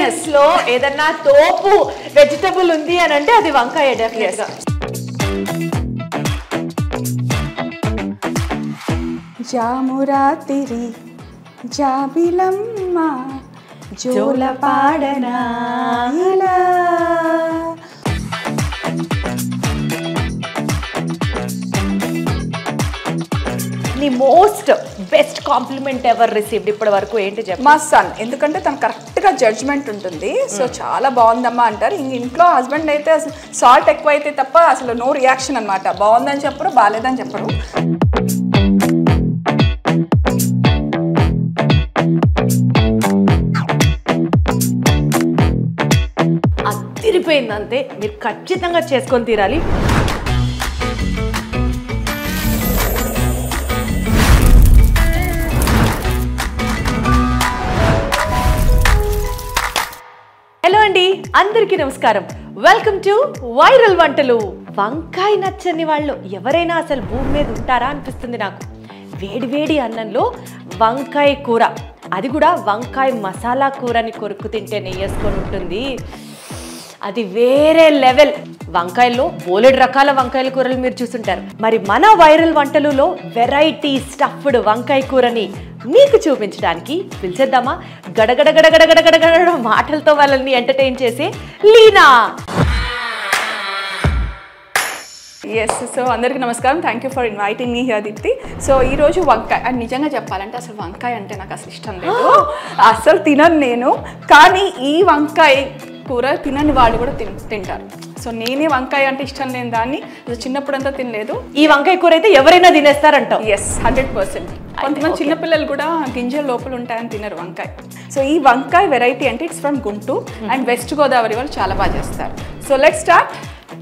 Ingredients లో ఏదన్నా తోపు వెజిటబుల్ ఉంది అని అంటే అది వంకాయ డెఫినెట్ గా. జామురాతిరి జాబిలమ్మ జోల పాడనా ఇలా. నీ most best compliment ever received ఇప్పటి వరకు ఏంటి చెప్పు? మా సన్, ఎందుకంటే తను కరెక్ట్గా జడ్జ్మెంట్ ఉంటుంది. సో చాలా బాగుందమ్మా అంటారు. ఇంట్లో హస్బెండ్ అయితే అసలు సాల్ట్ ఎక్కువ అయితే తప్ప అసలు నో రియాక్షన్ అనమాట. బాగుందని చెప్పరు, బాగాలేదని చెప్పరు. అదిరిపోయింది అంతే, మీరు ఖచ్చితంగా చేసుకొని తీరాలి. హలో అండి, అందరికీ నమస్కారం. వెల్కమ్ టు వైరల్ వంటలు. వంకాయ నచ్చని వాళ్ళు ఎవరైనా అసలు భూమి మీద ఉంటారా అనిపిస్తుంది నాకు. వేడి వేడి అన్నంలో వంకాయ కూర, అది కూడా వంకాయ మసాలా కూరని కొరుకు తింటే నెయ్యేసుకొని ఉంటుంది. అది వేరే లెవెల్. వంకాయల్లో బోలెడు రకాల వంకాయల కూరలు మీరు చూసుంటారు. మరి మన వైరల్ వంటలులో వెరైటీ స్టఫ్డ్ వంకాయ కూరని మీకు చూపించడానికి పిలిచేద్దామా గడగడ గడగడ గడగడ గడ మాటలతో వాళ్ళని ఎంటర్టైన్ చేసే లీనా. ఎస్, సో అందరికీ నమస్కారం. Thank you for inviting me here Deepthi. So ఈరోజు వంకాయ, అండ్ నిజంగా చెప్పాలంటే అసలు వంకాయ అంటే నాకు అసలు ఇష్టం లేదు, అసలు తినను నేను. కానీ ఈ వంకాయ కూర తినని వాళ్ళు కూడా తింటారు. సో నేనే వంకాయ అంటే ఇష్టం లేని దాన్ని చిన్నప్పుడంతా తినలేదు. ఈ వంకాయ కూర అయితే ఎవరైనా తినేస్తారంటాం. ఎస్, 100%. కొంతమంది చిన్నపిల్లలు కూడా గింజలు లోపల ఉంటాయని తినరు వంకాయ. సో ఈ వంకాయ వెరైటీ అంటే it's from Guntur and west Godavari వాళ్ళు చాలా బాగా చేస్తారు. So let's start.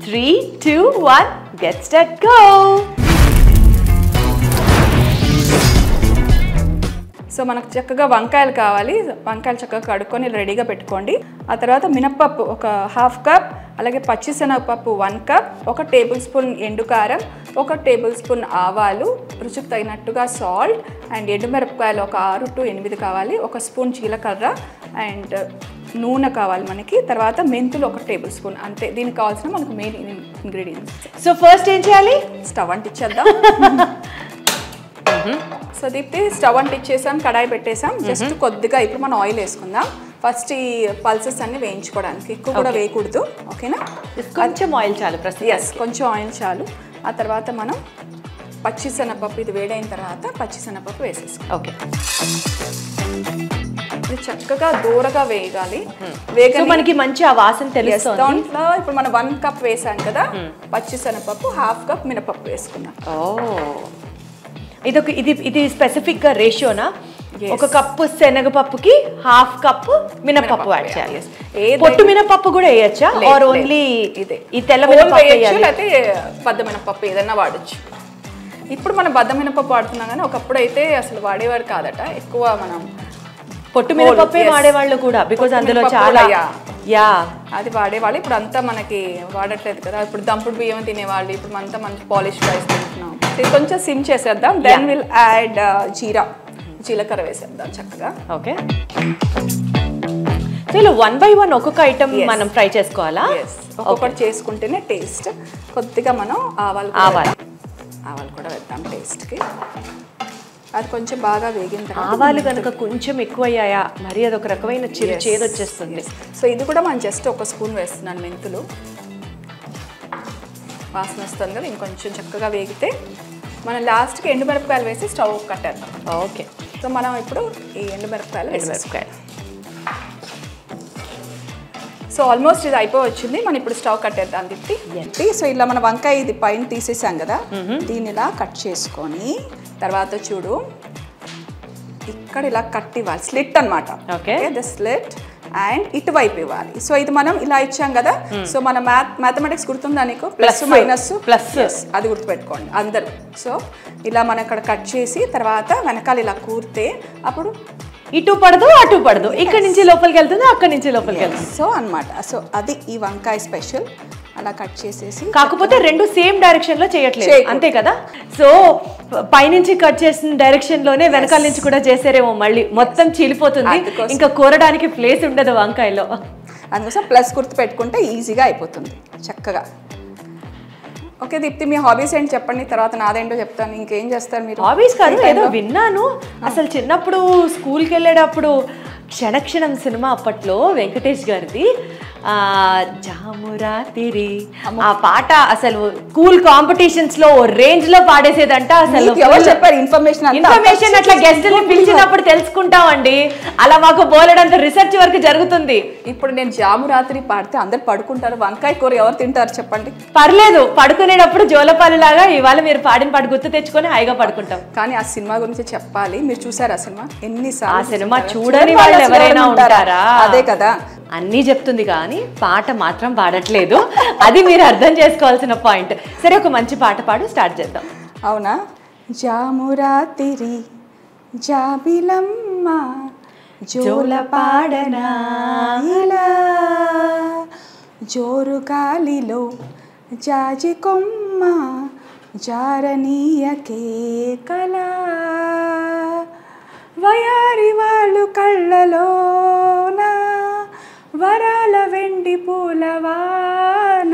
3, 2, 1 get set go. So మనకు చక్కగా వంకాయలు కావాలి. వంకాయలు చక్కగా కడుక్కొని రెడీగా పెట్టుకోండి. ఆ తర్వాత మినప్పప్పు ఒక 1/2 కప్, అలాగే పచ్చిశనగపప్పు 1 కప్, 1 టేబుల్ స్పూన్ ఎండుకారం, 1 టేబుల్ స్పూన్ ఆవాలు, రుచికి తగినట్టుగా సాల్ట్, అండ్ ఎండుమిరపకాయలు ఒక 6 to 8 కావాలి, 1 స్పూన్ జీలకర్ర, అండ్ నూనె కావాలి మనకి. తర్వాత మెంతులు 1 టేబుల్ స్పూన్. అంతే, దీనికి కావాల్సిన మనకు మెయిన్ ఇంగ్రీడియంట్స్. సో ఫస్ట్ ఏం చేయాలి? స్టవ్ అంటించేద్దాం. సో దీప్తి, స్టవ్ అంటించేసాం, కడాయి పెట్టేసాం. జస్ట్ కొద్దిగా ఇప్పుడు మనం ఆయిల్ వేసుకుందాం. ఫస్ట్ ఈ పల్సెస్ అన్ని వేయించుకోవడానికి, ఎక్కువ కూడా వేయకూడదు, ఓకేనా? కొంచెం ఆయిల్ చాలు ప్రస్తుతం. ఎస్, కొంచెం ఆయిల్ చాలు. ఆ తర్వాత మనం పచ్చిశనగపప్పు, ఇది వేడైన తర్వాత పచ్చిశనగపప్పు వేసేసుకో. ఓకే, ఇది చక్కగా దూరగా వేయగాలి. మనకి మంచి ఆ వాసన తెలుస్తుంది. దాంట్లో ఇప్పుడు మనం 1 కప్ వేసాం కదా పచ్చిశనగపప్పు, 1/2 కప్ మినపప్పు వేసుకున్నాం. ఇది స్పెసిఫిక్ గా రేషియోనా? 1 కప్పు శనగపప్పుకి 1/2 కప్పు మినపప్పు యాడ్ చేయాలి. పొట్టు మినపప్పు కూడా వేయచ్చా? ఆర్ ఓన్లీ ఈ తెల్ల మినపప్పు వేయాలి? లేకపోతే బద్ద మినపప్పు ఏదైనా వాడచ్చు. ఇప్పుడు మనం బద్ద మినపప్పు వాడుతున్నాం, కానీ ఒకప్పుడు అయితే అసలు వాడేవారు కాదట. ఎక్కువ మనం పొట్టు మినపప్పే వాడేవాళ్ళు కూడా, బికాజ్ అందులో చాలా అది వాడేవాళ్ళు. ఇప్పుడు అంతా మనకి వాడట్లేదు కదా. ఇప్పుడు దంపుడు బియ్యం తినేవాళ్ళు, ఇప్పుడు అంతా మంచి పాలిష్ రైస్ తింటున్నాం. ఇది కొంచెం సిమ్ చేసేద్దాం. దెన్ విల్ యాడ్ జీలకర్ర వేసేద్దాం చక్కగా. ఓకే, సో ఇలా 1 by 1 ఒక్కొక్క ఐటమ్ మనం ఫ్రై చేసుకోవాలా? ఒక్కొక్కటి చేసుకుంటేనే టేస్ట్. కొద్దిగా మనం ఆవాలు కూడా వేద్దాం టేస్ట్కి. అది కొంచెం బాగా వేగిన తర్వాత ఆవాలు కనుక కొంచెం ఎక్కువ అయ్యాయా మరి అదొక రకమైన చేదు వచ్చేస్తుంది. సో ఇది కూడా మనం జస్ట్ 1 స్పూన్ వేస్తున్నాను. మెంతులు వాసన వస్తుంది కదా, ఇంకొంచెం చక్కగా వేగితే మనం లాస్ట్కి ఎండుమిరపకాయలు వేసి స్టవ్ కట్టేద్దాం. ఓకే, సో మనం ఇప్పుడు ఈ ఎండుమిరపకాయలు సో ఆల్మోస్ట్ ఇది అయిపోవచ్చింది. మనం ఇప్పుడు స్టవ్ కట్టేద్దాం దీప్తి. సో ఇలా మన వంకాయ ఇది పైన తీసేసాం కదా, దీన్ని ఇలా కట్ చేసుకొని తర్వాత చూడు ఇక్కడ ఇలా కట్ ఇవ్వాలి, స్లిట్ అనమాట. ఓకే, ద స్లిట్ అండ్ ఇటువైపు ఇవ్వాలి. సో ఇది మనం ఇలా ఇచ్చాం కదా. సో మన మ్యాథమెటిక్స్ గుర్తుందా నీకు? ప్లస్ మైనస్ ప్లస్, అది గుర్తుపెట్టుకోండి అందరూ. సో ఇలా మనం ఇక్కడ కట్ చేసి తర్వాత వెనకాల ఇలా కూర్తే అప్పుడు ఇటు పడదు అటు పడదు, ఇక్కడ నుంచి లోపలికి వెళ్తుంది, అక్కడి నుంచి లోపలికి వెళ్తుంది. సో అనమాట. సో అది ఈ వంకాయ స్పెషల్. అలా కట్ చేసేసి, కాకపోతే రెండు సేమ్ డైరెక్షన్ లో చేయట్లేదు అంతే కదా. సో పైనుంచి కట్ చేసిన డైరెక్షన్ లోనే వెనకాల నుంచి కూడా చేసారేమో, మళ్ళీ మొత్తం చీలిపోతుంది, ఇంకా కూరడానికి ప్లేస్ ఉండదు వంకాయలో. అందుకోసం ప్లస్ గుర్తు పెట్టుకుంటే ఈజీగా అయిపోతుంది చక్కగా. ఓకే దీప్తి, మీ హాబీస్ ఏంటి చెప్పండి, తర్వాత నాదేంటో చెప్తాను. ఇంకేం చేస్తారు మీరు? హాబీస్ కాదు, ఏదో విన్నాను. అసలు చిన్నప్పుడు స్కూల్కి వెళ్ళేటప్పుడు క్షణక్షణం సినిమా అప్పట్లో వెంకటేష్ గారిది జామురాతిరి ఆ పాట అసలు స్కూల్ కాంపిటీషన్స్ లో రేంజ్ లో పాడేసేదంట. అసలు చెప్పారు ఇన్ఫర్మేషన్ అట్లా గెస్టుల్ని పిలిచినప్పుడు తెలుసుకుంటామండి. అలా మాకు బోలెడంత రీసెర్చ్ వర్క్ జరుగుతుంది. ఇప్పుడు నేను జామురాత్రి పాడితే అందరు పడుకుంటారు, వంకాయ కూర ఎవరు తింటారు చెప్పండి? పర్లేదు, పడుకునేటప్పుడు జోలపాలు లాగా ఇవాళ మీరు పాడిన పాట గుర్తు తెచ్చుకొని హాయిగా పడుకుంటాం. కానీ ఆ సినిమా గురించి చెప్పాలి. మీరు చూసారు ఆ సినిమా? ఎన్నిసార్లు? ఆ సినిమా చూడని వాళ్ళు ఎవరైనా ఉంటారా? అదే కదా, అన్నీ చెప్తుంది కానీ పాట మాత్రం పాడట్లేదు. అది మీరు అర్థం చేసుకోవాల్సిన పాయింట్. సరే, ఒక మంచి పాట పాడు, స్టార్ట్ చేద్దాం. అవునా? జామురాతిరి జాబిలమ్మ జోల పాడనా ఇలా, జోరు గాలిలో జాజి కొమ్మ జారనీయకే కలా, వయారి వాళ్ళు కళ్ళలోనా వరాల వెండి పూలవాన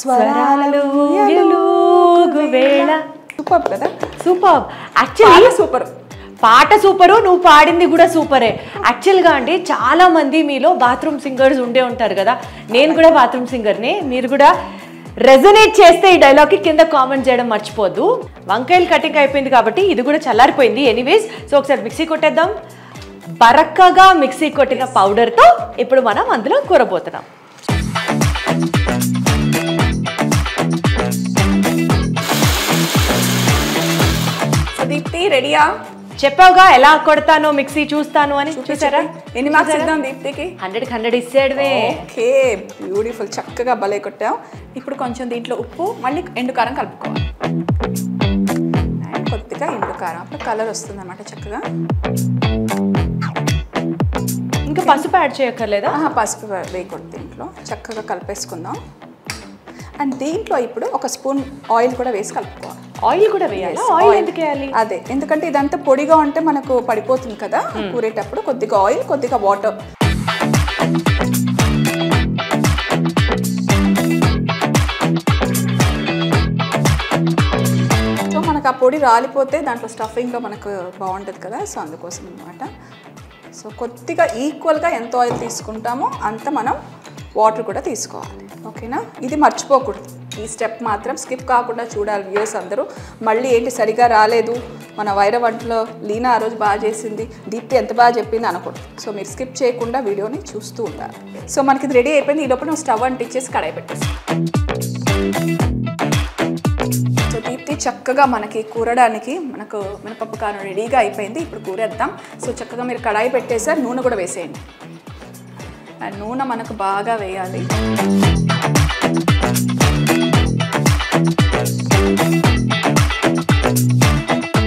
స్వరాలు వేళ. సూపర్ కదా, సూపర్. యాక్చువల్లీ సూపర్ పాట సూపరు, నువ్వు పాడింది కూడా సూపరే. యాక్చువల్గా అండి చాలా మంది మీలో బాత్రూమ్ సింగర్స్ ఉండే ఉంటారు కదా, నేను కూడా బాత్రూమ్ సింగర్ని. మీరు కూడా రెజొనేట్ చేస్తే ఈ డైలాగ్కి కింద కామెంట్ చేయడం మర్చిపోద్దు. వంకాయలు కటింగ్ అయిపోయింది కాబట్టి ఇది కూడా చల్లారిపోయింది. ఎనీవేస్, సో ఒకసారి మిక్సీ కొట్టేద్దాం. బరక్కగా మిక్సీ కొట్టిన పౌడర్తో ఇప్పుడు మనం అందులో కూరబోతున్నాం. దీప్తి రెడీయా? చెప్పావుగా ఎలా కొడతానో మిక్సీ చూస్తాను అని. చూసారా? ఎన్ని మార్క్స్ ఇద్దాం దీప్తికి? 100కి 100 ఇచ్చాడువే. ఓకే, బ్యూటిఫుల్, చక్కగా భలే కొట్టాం. ఇప్పుడు కొంచెం దీంట్లో ఉప్పు, మళ్ళీ ఎండుకారం కలుపుకోవాలి. అండ్ కొద్దిగా ఎండుకారం, అప్పుడు కలర్ వస్తుంది అన్నమాట చక్కగా. ఇంకా పసుపు యాడ్ చేయక్కర్లేదా? పసుపు వేయకూడదు దీంట్లో. చక్కగా కలిపేసుకుందాం. అండ్ దీంట్లో ఇప్పుడు ఒక స్పూన్ ఆయిల్ కూడా వేసి కలుపుకోవాలి. ఆయిల్ కూడా వేయాలి? ఆయిల్ ఎందుకు వేయాలి? అదే, ఎందుకంటే ఇదంతా పొడిగా ఉంటే మనకు పడిపోతుంది కదా కూరేటప్పుడు. కొద్దిగా ఆయిల్, కొద్దిగా వాటర్. సో మనకు ఆ పొడి రాలిపోతే దాంట్లో స్టఫింగ్లో మనకు బాగుంటుంది కదా, సో అందుకోసం అన్నమాట. సో కొద్దిగా ఈక్వల్గా ఎంత ఆయిల్ తీసుకుంటామో అంత మనం వాటర్ కూడా తీసుకోవాలి. ఓకేనా? ఇది మర్చిపోకూడదు, ఈ స్టెప్ మాత్రం స్కిప్ కాకుండా చూడాలి వ్యూస్ అందరూ. మళ్ళీ ఏంటి సరిగా రాలేదు, మన వైర వంటలో లీనా ఆ రోజు బాగా చేసింది, దీప్తి ఎంత బాగా చెప్పింది అనకూడదు. సో మీరు స్కిప్ చేయకుండా వీడియోని చూస్తూ ఉండాలి. సో మనకి ఇది రెడీ అయిపోయింది. ఈ లోపల నువ్వు స్టవ్ అంటించేసి కడాయి పెట్టేసి. సో దీప్తి చక్కగా మనకి కూరడానికి మనకు మినపప్పు కారం రెడీగా అయిపోయింది. ఇప్పుడు కూరేద్దాం. సో చక్కగా మీరు కడాయి పెట్టేసారు, నూనె కూడా వేసేయండి. అండ్ నూనె మనకు బాగా వేయాలి.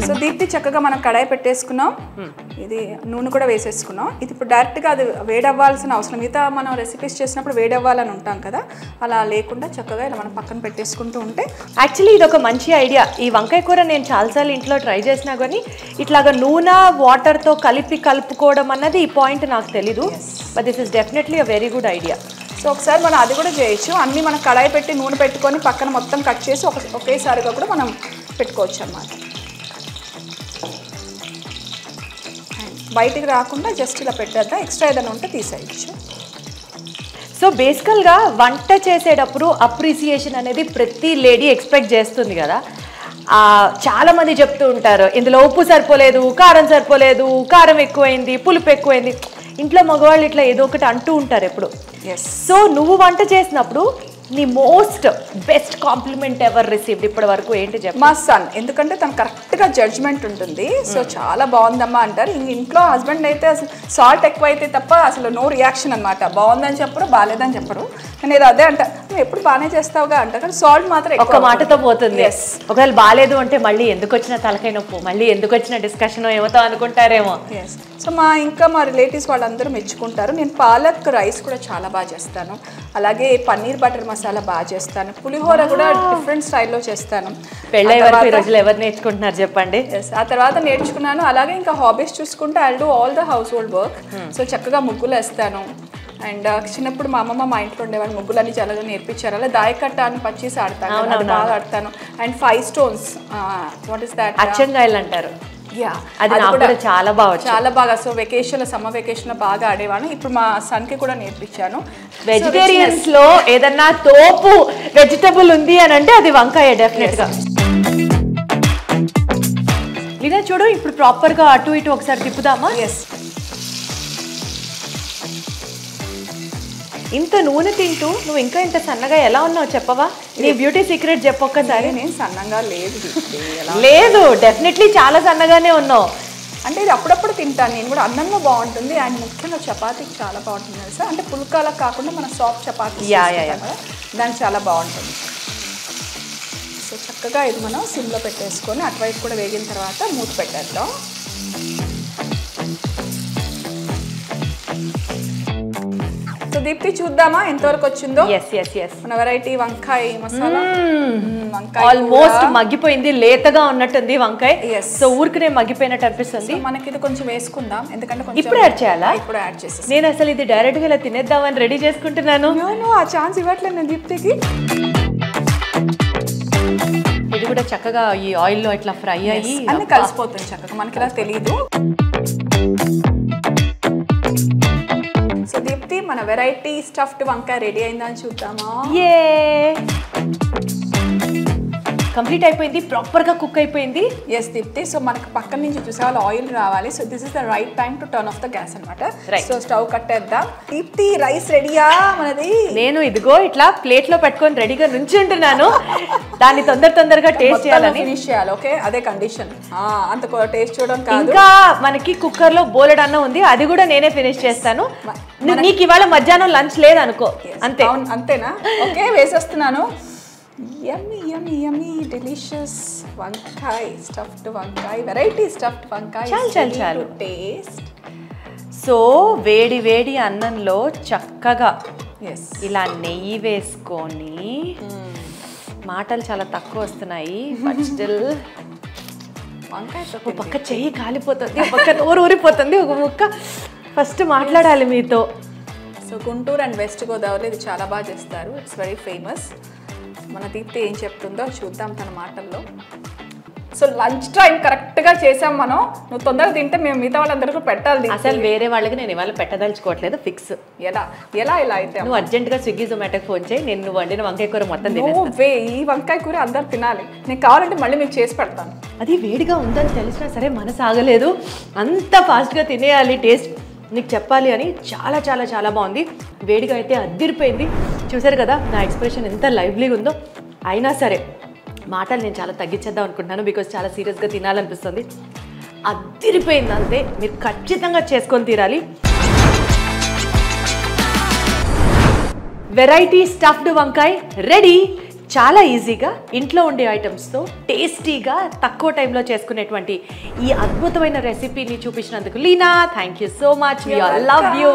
సో దీప్తి చక్కగా మనం కడాయి పెట్టేసుకున్నాం. ఇది నూనె కూడా వేసేసుకున్నాం. ఇది ఇప్పుడు డైరెక్ట్గా అది వేడవ్వాల్సిన అవసరం, మిగతా మనం రెసిపీస్ చేసినప్పుడు వేడవ్వాలని ఉంటాం కదా, అలా లేకుండా చక్కగా ఇలా మనం పక్కన పెట్టేసుకుంటూ ఉంటే. యాక్చువల్లీ ఇది ఒక మంచి ఐడియా. ఈ వంకాయ కూర నేను చాలాసార్లు ఇంట్లో ట్రై చేసినా కానీ ఇట్లాగా నూనె వాటర్తో కలుపుకోవడం అన్నది ఈ పాయింట్ నాకు తెలీదు. But this is definitely a very good idea. So ఒకసారి మనం అది కూడా చేయొచ్చు. అన్నీ మనం కడాయి పెట్టి నూనె పెట్టుకొని పక్కన మొత్తం కట్ చేసి ఒకేసారిగా కూడా మనం పెట్టుకోవచ్చు అన్నమాట. బయటికి రాకుండా జస్ట్ ఇలా పెట్టేద్దాం, ఎక్స్ట్రా ఏదైనా ఉంటే తీసేయచ్చు. సో బేసికల్గా వంట చేసేటప్పుడు అప్రిసియేషన్ అనేది ప్రతి లేడీ ఎక్స్పెక్ట్ చేస్తుంది కదా. చాలామంది చెప్తూ ఉంటారు ఇందులో ఉప్పు సరిపోలేదు, కారం సరిపోలేదు, కారం ఎక్కువైంది, పులుపు ఎక్కువైంది. ఇంట్లో మగవాళ్ళు ఇట్లా ఏదో ఒకటి అంటూ ఉంటారు ఎప్పుడు. సో నువ్వు వంట చేసినప్పుడు నీ most best compliment ever received ఇప్పటి వరకు ఏంటి చెప్పు? మా సన్, ఎందుకంటే తను కరెక్ట్గా జడ్జ్మెంట్ ఉంటుంది. సో చాలా బాగుందమ్మా అంటారు. ఇంట్లో హస్బెండ్ అయితే అసలు సాల్ట్ ఎక్కువ అయితే తప్ప అసలు నో రియాక్షన్ అనమాట. బాగుందని చెప్పరు, బాగాలేదని చెప్పరు. నేను అదే అంట, నువ్వు ఎప్పుడు బాగానే చేస్తావుగా అంట, కానీ సాల్ట్ మాత్రం ఒక్క మాటతో పోతుంది. ఒకవేళ బాగాలేదు అంటే మళ్ళీ ఎందుకు వచ్చిన తలకాయ నొప్పు, మళ్ళీ ఎందుకు వచ్చిన డిస్కషన్ ఏమవుతా అనుకుంటారేమో. సో మా రిలేటివ్స్ వాళ్ళందరూ మెచ్చుకుంటారు. నేను పాలక్ రైస్ కూడా చాలా బాగా చేస్తాను, అలాగే పన్నీర్ బటర్ మసాలా బాగా చేస్తాను, పులిహోర కూడా డిఫరెంట్ స్టైల్లో చేస్తాను. పెళ్ళై వరకు ఈ రోజులు ఎవరు నేర్చుకుంటున్నారు చెప్పండి. ఆ తర్వాత నేర్చుకున్నాను. అలాగే ఇంకా హాబీస్ చూసుకుంటే I do all the house hold work. So చక్కగా ముగ్గులు వేస్తాను. అండ్ చిన్నప్పుడు మా అమ్మమ్మ మా ఇంట్లో ఉండేవాళ్ళు, ముగ్గులన్నీ చాలా నేర్పించారు. అలా దాయకట్ట అని పచ్చిసి ఆడతాను, అది బాగా ఆడతాను. And 5 stones, what is that, అచ్చంగాయలు అంటారు. అది కూడా చాలా బాగా. సో సమ్మర్ వెకేషన్ లో బాగా ఆడేవాను. ఇప్పుడు మా సన్ కి కూడా నేర్పించాను. వెజిటేరియన్స్ లో ఏదన్నా తోపు వెజిటబుల్ ఉంది అని అంటే అది వంకాయ డెఫినెట్ గా. ఇలా చూడు, ఇప్పుడు ప్రాపర్ గా అటు ఇటు ఒకసారి తిప్పుదామా? ఇంత నూనె తింటూ నువ్వు ఇంకా ఇంత సన్నగా ఎలా ఉన్నావు చెప్పవా? నీ బ్యూటీ సీక్రెట్ చెప్పొక్కసారి. నేను సన్నగా లేదు, డెఫినెట్లీ చాలా సన్నగానే ఉన్నావు. అంటే ఇది అప్పుడప్పుడు తింటాను నేను కూడా. అన్నంలో బాగుంటుంది, అండ్ ముఖ్యంగా చపాతీకి చాలా బాగుంటుంది తెలుసా. అంటే పుల్కాలా కాకుండా మన సాఫ్ట్ చపాతీ దానికి చాలా బాగుంటుంది. సో చక్కగా ఇది మనం సిమ్లో పెట్టేసుకొని అటువైపు కూడా వేగిన తర్వాత మూత పెట్టేద్దాం. సో దీప్తి చూద్దామా ఎంతవరకు వచ్చిందో. మన వెరైటీ వంకాయ మసాలా ఆల్మోస్ట్ మగ్గిపోయింది, లేతగా ఉన్నట్టుంది వంకాయ. సో ఊరికనే మగ్గిపోయినట్టు అనిపిస్తుంది. మనకి ఇది కొంచెం వేసుకుందాం, ఎందుకంటే ఇప్పుడు యాడ్ చేయాలా? ఇప్పుడు యాడ్ చేసి నేను అసలు ఇది డైరెక్ట్ గా ఇలా తినేద్దామని రెడీ చేసుకుంటున్నాను. ఆ ఛాన్స్ ఇవ్వట్లేదు నేను దీప్తికి. ఇది కూడా చక్కగా ఈ ఆయిల్ లో ఇట్లా ఫ్రై అయ్యి అన్ని కలిసిపోతుంది చక్కగా, మనకి ఇలా తెలియదు. సో దీప్తి, మన వెరైటీ స్టఫ్డ్ వంకాయ రెడీ అయిందని చూద్దామా? కంప్లీట్ అయిపోయింది, ప్రాపర్ గా కుక్ అయిపోయింది. ఎస్ దీప్తి. సో మనకు పక్కన నుంచి చూసేవాళ్ళు ఆయిల్ రావాలి. So this is the right time to turn off the gas అనమాట. సో స్టవ్ కట్టేద్దాం. దీప్తి, రైస్ రెడీయా మనది? నేను ఇదిగో ఇట్లా ప్లేట్ లో పెట్టుకొని రెడీగా నుంచుంటున్నాను. దాన్ని తొందరగా టేస్ట్ చేయాలని. ఫినిష్ చేయాలి. ఓకే, అదే కండిషన్. అంత టేస్ట్ చూడడం కాదు. ఇంకా మనకి కుక్కర్ లో బోలెడన్న ఉంది, అది కూడా నేనే ఫినిష్ చేస్తాను. నీకు ఇవాళ మధ్యాహ్నం లంచ్ లేదనుకో, అంతే. అంతేనా? ఓకే, వేసేస్తున్నాను. యమ్మీ యమ్మీ యమ్మీ డెలిషియస్ వంకాయ, స్టఫ్డ్ వంకాయ, వెరైటీ స్టఫ్డ్ వంకాయ. చాలు టేస్ట్. సో వేడి వేడి అన్నంలో చక్కగా ఇలా నెయ్యి వేసుకొని, మాటలు చాలా తక్కువ వస్తున్నాయి, బట్ స్టిల్ వంకాయ పక్క చెయ్యి కాలిపోతుంది, పక్క నోరు ఊరిపోతుంది. ఒక ముక్క ఫస్ట్ మాట్లాడాలి మీతో. So Guntur and west Godavari ఇది చాలా బాగా చేస్తారు. It's very famous. మన దీప్తి ఏం చెప్తుందో చూద్దాం తన మాటల్లో. సో లంచ్ టైం కరెక్ట్గా చేసాం మనం. నువ్వు తొందరగా తింటే మేము మిగతా వాళ్ళందరికీ పెట్టాలి. అసలు వేరే వాళ్ళకి నేను ఇవాళ పెట్టదలుచుకోవట్లేదు, ఫిక్స్. ఎలా అయితే నువ్వు అర్జెంట్గా స్విగ్గీ జొమాటోకి ఫోన్ చేయి, నేను నువ్వు వండిన వంకాయ కూర మొత్తం తినేస్తాను. ఈ వంకాయ కూర అందరు తినాలి. నేను కావాలంటే మళ్ళీ మీకు చేసి పెడతాను. అది వేడిగా ఉందని తెలిసినా సరే మనసు ఆగలేదు, అంత ఫాస్ట్గా తినేయాలి. టేస్ట్ నీకు చెప్పాలి అని చాలా చాలా చాలా బాగుంది. వేడిగా అయితే అద్దిరిపోయింది. చూసారు కదా నా ఎక్స్ప్రెషన్ ఎంత లైవ్లీగా ఉందో. అయినా సరే మాటలు నేను చాలా తగ్గించేద్దాం అనుకుంటున్నాను, బికాజ్ చాలా సీరియస్గా తినాలనిపిస్తుంది. అద్దిరిపోయింది అంతే. మీరు ఖచ్చితంగా చేసుకొని తీరాలి. వెరైటీ స్టఫ్డ్ వంకాయ రెడీ. చాలా ఈజీగా ఇంట్లో ఉండే ఐటమ్స్తో టేస్టీగా తక్కువ టైంలో చేసుకునేటువంటి ఈ అద్భుతమైన రెసిపీని చూపించినందుకు Leena, thank you so much. We all love you.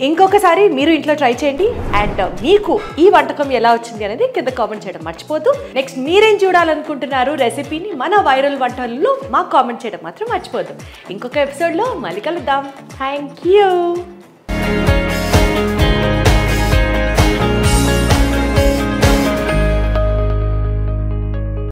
ఇంకొకసారి మీరు ఇంట్లో ట్రై చేయండి. అండ్ మీకు ఈ వంటకం ఎలా వచ్చింది అనేది కింద కామెంట్ చేయడం మర్చిపోద్దు. నెక్స్ట్ మీరేం చూడాలనుకుంటున్నారు రెసిపీని మన వైరల్ వంటల్లో మాకు కామెంట్ చేయడం మాత్రం మర్చిపోద్దు. ఇంకొక ఎపిసోడ్లో మళ్ళీ కలుద్దాం. Thank you.